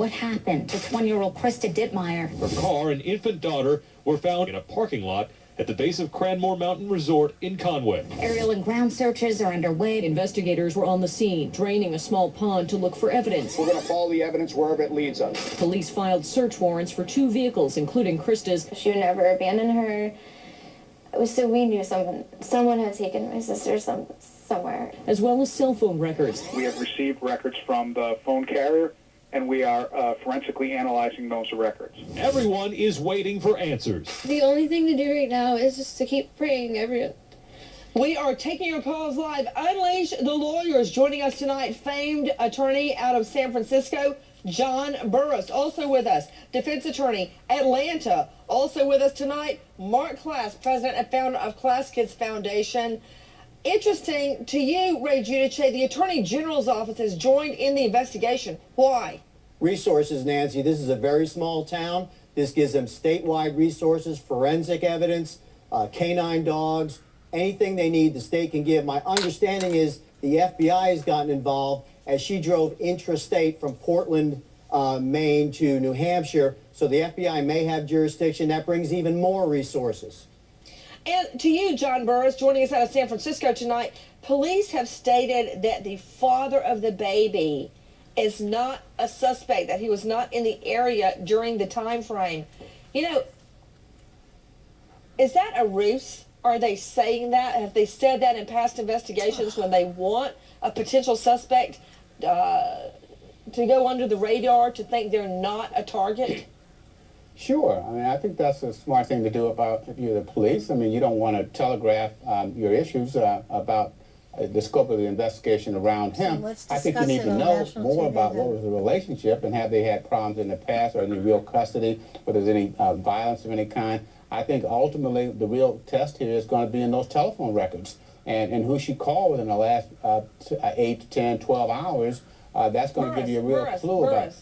what happened to 20-year-old Krista Dittmeyer. Her car and infant daughter were found in a parking lot at the base of Cranmore Mountain Resort in Conway. Aerial and ground searches are underway. Investigators were on the scene, draining a small pond to look for evidence. We're going to follow the evidence wherever it leads us. Police filed search warrants for 2 vehicles, including Krista's. She would never abandon her. So we knew someone had taken my sister somewhere. As well as cell phone records. We have received records from the phone carrier, and we are forensically analyzing those records. Everyone is waiting for answers. The only thing to do right now is just to keep praying everyone. We are taking your calls live. Unleash the Lawyers. Joining us tonight, famed attorney out of San Francisco, John Burris. Also with us, defense attorney, Atlanta. Also with us tonight, Mark Klass, president and founder of Klass Kids Foundation. Interesting to you, Ray Giudice, the Attorney General's office has joined in the investigation. Why? Resources, Nancy. This is a very small town. This gives them statewide resources, forensic evidence, canine dogs, anything they need the state can give. My understanding is the FBI has gotten involved as she drove intrastate from Portland, Maine to New Hampshire. So the FBI may have jurisdiction. That brings even more resources. And to you, John Burris, joining us out of San Francisco tonight, police have stated that the father of the baby is not a suspect, that he was not in the area during the time frame. You know, is that a ruse? Are they saying that? Have they said that in past investigations when they want a potential suspect to go under the radar, to think they're not a target? Sure. I mean, I think that's a smart thing to do if you're the police. I mean, you don't want to telegraph your issues about the scope of the investigation around him. So I think you need to know more about what was the relationship and have they had problems in the past or any real custody, whether there's any violence of any kind. I think ultimately the real test here is going to be in those telephone records and who she called within the last 8 to 10, 12 hours. That's going to give you a real clue about it.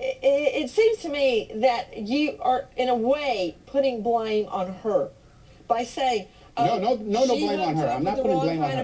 It seems to me that you are, in a way, putting blame on her by saying, no blame on her. I'm not putting blame on her.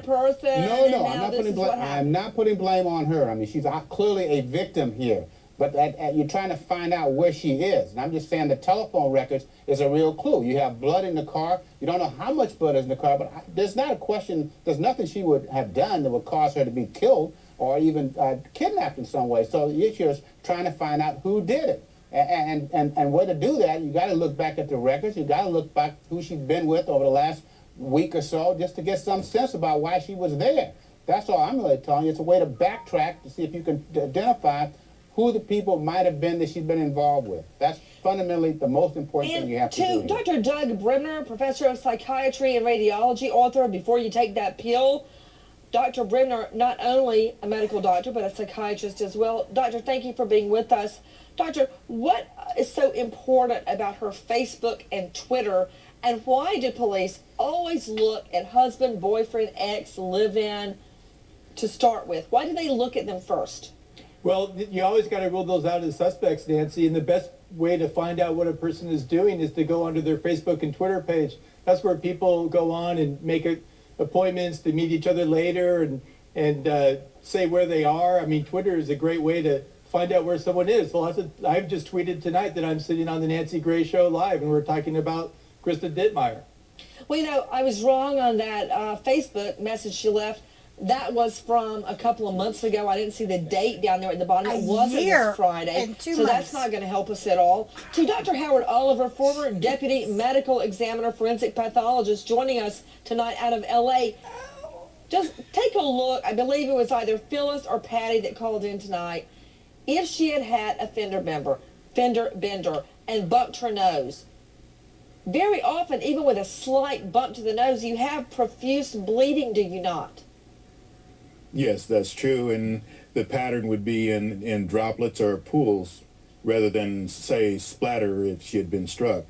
I'm not putting blame on her. I mean, she's clearly a victim here. But you're trying to find out where she is. And I'm just saying the telephone records is a real clue. You have blood in the car. You don't know how much blood is in the car, but there's not a question, there's nothing she would have done that would cause her to be killed or even kidnapped in some way. So you're just trying to find out who did it. And way to do that, you got to look back at the records. You got to look back who she's been with over the last week or so just to get some sense about why she was there. That's all I'm really telling you. It's a way to backtrack to see if you can identify who the people might have been that she's been involved with. That's fundamentally the most important thing you have to do here. Dr. Doug Bremner, professor of psychiatry and radiology, author of Before You Take That Pill. Dr. Bremner, not only a medical doctor, but a psychiatrist as well. Doctor, thank you for being with us. Doctor, what is so important about her Facebook and Twitter, and why do police always look at husband, boyfriend, ex, live-in to start with? Why do they look at them first? Well, you always got to rule those out as suspects, Nancy, and the best way to find out what a person is doing is to go onto their Facebook and Twitter page. That's where people go on and make appointments to meet each other later and say where they are. I mean, Twitter is a great way to find out where someone is. Well, I've just tweeted tonight that I'm sitting on the Nancy Gray Show live, and we're talking about Krista Dittmeyer. Well, you know, I was wrong on that Facebook message she left. That was from a couple of months ago. I didn't see the date down there at the bottom. It wasn't this Friday, so that's not going to help us at all. To Dr. Howard Oliver, former deputy medical examiner, forensic pathologist, joining us tonight out of L.A. Just take a look. I believe it was either Phyllis or Patty that called in tonight. If she had had a fender bender and bumped her nose, very often, even with a slight bump to the nose, you have profuse bleeding, do you not? Yes, that's true, and the pattern would be in droplets or pools rather than, say, splatter if she had been struck.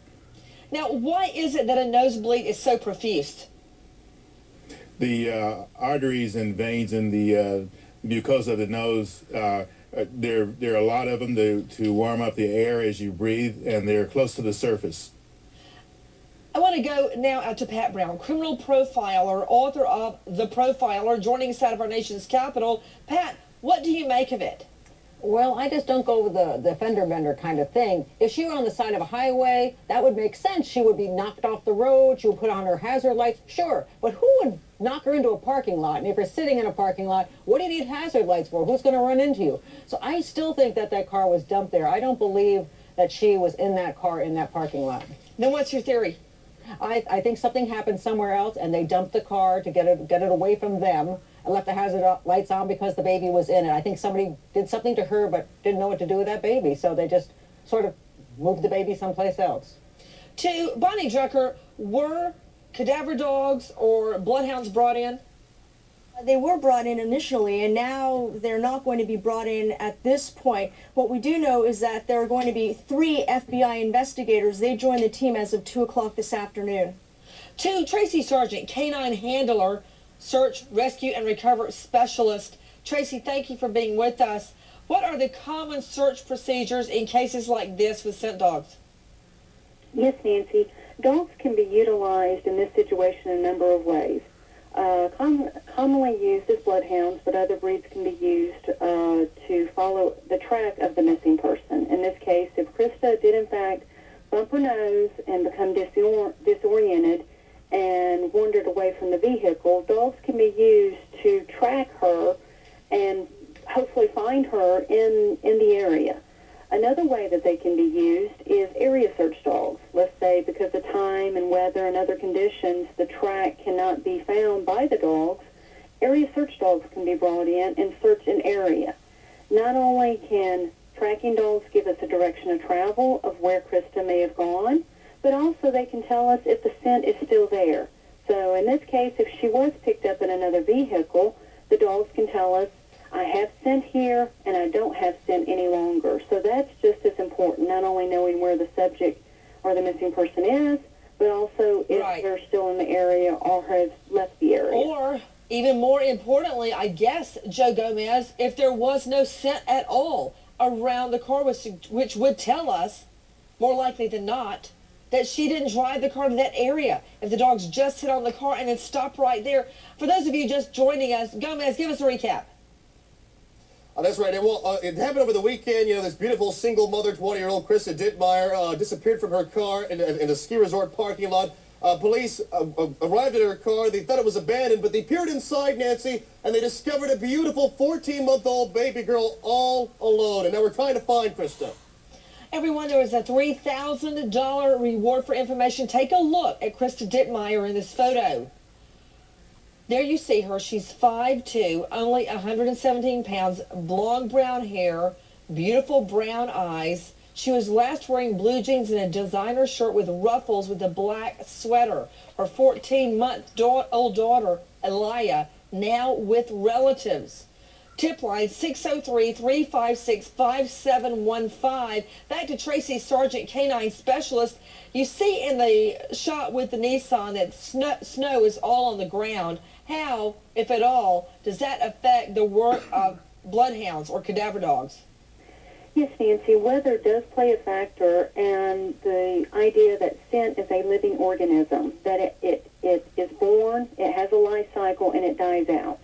Now, why is it that a nosebleed is so profuse? The arteries and veins in the mucosa of the nose, there are a lot of them to warm up the air as you breathe, and they're close to the surface. I want to go now out to Pat Brown, criminal profiler, author of The Profiler, joining us out of our nation's capital. Pat, what do you make of it? Well, I just don't go with the fender bender kind of thing. If she were on the side of a highway, that would make sense. She would be knocked off the road. She would put on her hazard lights. Sure. But who would knock her into a parking lot? And if you're sitting in a parking lot, what do you need hazard lights for? Who's going to run into you? So I still think that that car was dumped there. I don't believe that she was in that car in that parking lot. Then what's your theory? I think something happened somewhere else, and they dumped the car to get it away from them, and left the hazard lights on because the baby was in it. I think somebody did something to her but didn't know what to do with that baby, so they just sort of moved the baby someplace else. To Bonnie Drucker, were cadaver dogs or bloodhounds brought in? They were brought in initially, and now they're not going to be brought in at this point. What we do know is that there are going to be 3 FBI investigators. They joined the team as of 2 o'clock this afternoon. To Tracy Sargent, canine handler, search, rescue, and recover specialist. Tracy, thank you for being with us. What are the common search procedures in cases like this with scent dogs? Yes, Nancy. Dogs can be utilized in this situation in a number of ways. Commonly used as bloodhounds, but other breeds can be used to follow the track of the missing person. In this case, if Krista did in fact bump her nose and become disoriented and wandered away from the vehicle, dogs can be used to track her and hopefully find her in the area. Another way that they can be used is area search dogs. Let's say because of time and weather and other conditions, the track cannot be found by the dogs. Area search dogs can be brought in and search an area. Not only can tracking dogs give us a direction of travel of where Krista may have gone, but also they can tell us if the scent is still there. So in this case, if she was picked up in another vehicle, the dogs can tell us, I have scent here, and I don't have scent any longer. So that's just as important, not only knowing where the subject or the missing person is, but also if they're still in the area or have left the area. Or, even more importantly, I guess, Joe Gomez, if there was no scent at all around the car, which would tell us, more likely than not, that she didn't drive the car to that area. If the dogs just hit on the car and then stopped right there. For those of you just joining us, Gomez, give us a recap. That's right. Well, it happened over the weekend. You know, this beautiful single mother, 20-year-old Krista Dittmeyer, disappeared from her car in a ski resort parking lot. Police arrived at her car. They thought it was abandoned, but they peered inside, Nancy, and they discovered a beautiful 14-month-old baby girl all alone. And now we're trying to find Krista. Everyone, there was a $3,000 reward for information. Take a look at Krista Dittmeyer in this photo. There you see her. She's 5'2", only 117 pounds, blonde brown hair, beautiful brown eyes. She was last wearing blue jeans and a designer shirt with ruffles with a black sweater. Her 14-month-old daughter, Elia, now with relatives. Tip line 603-356-5715. Back to Tracy Sargent, canine specialist. You see in the shot with the Nissan that snow is all on the ground. How, if at all, does that affect the work of bloodhounds or cadaver dogs? Yes, Nancy, weather does play a factor, and the idea that scent is a living organism, that it is born, it has a life cycle, and it dies out.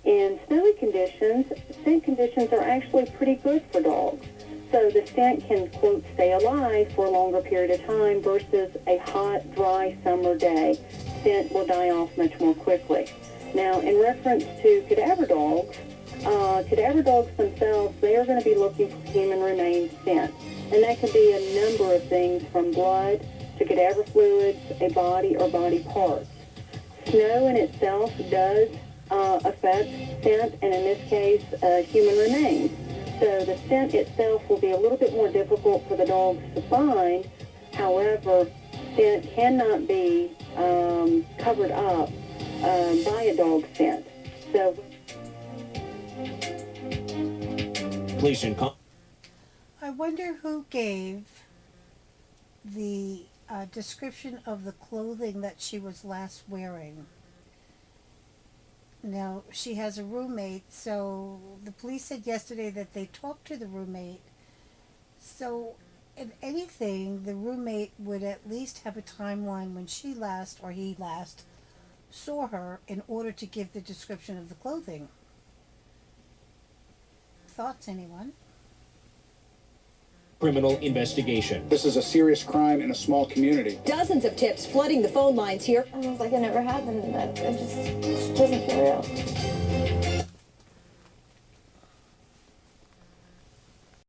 In snowy conditions, scent conditions are actually pretty good for dogs. So the scent can, quote, stay alive for a longer period of time versus a hot, dry summer day. Scent will die off much more quickly. Now, in reference to cadaver dogs themselves, they are going to be looking for human remains scent. And that could be a number of things from blood to cadaver fluids, a body or body parts. Snow in itself does affect scent, and in this case, human remains. So the scent itself will be a little bit more difficult for the dogs to find. However, scent cannot be covered up by a dog's scent. So, I wonder who gave the description of the clothing that she was last wearing. Now, she has a roommate, so the police said yesterday that they talked to the roommate. So, if anything, the roommate would at least have a timeline when she last, or he last, saw her in order to give the description of the clothing. Thoughts, anyone? criminal investigation. This is a serious crime in a small community. Dozens of tips flooding the phone lines here. Almost like it never happened, but it just doesn't feel real.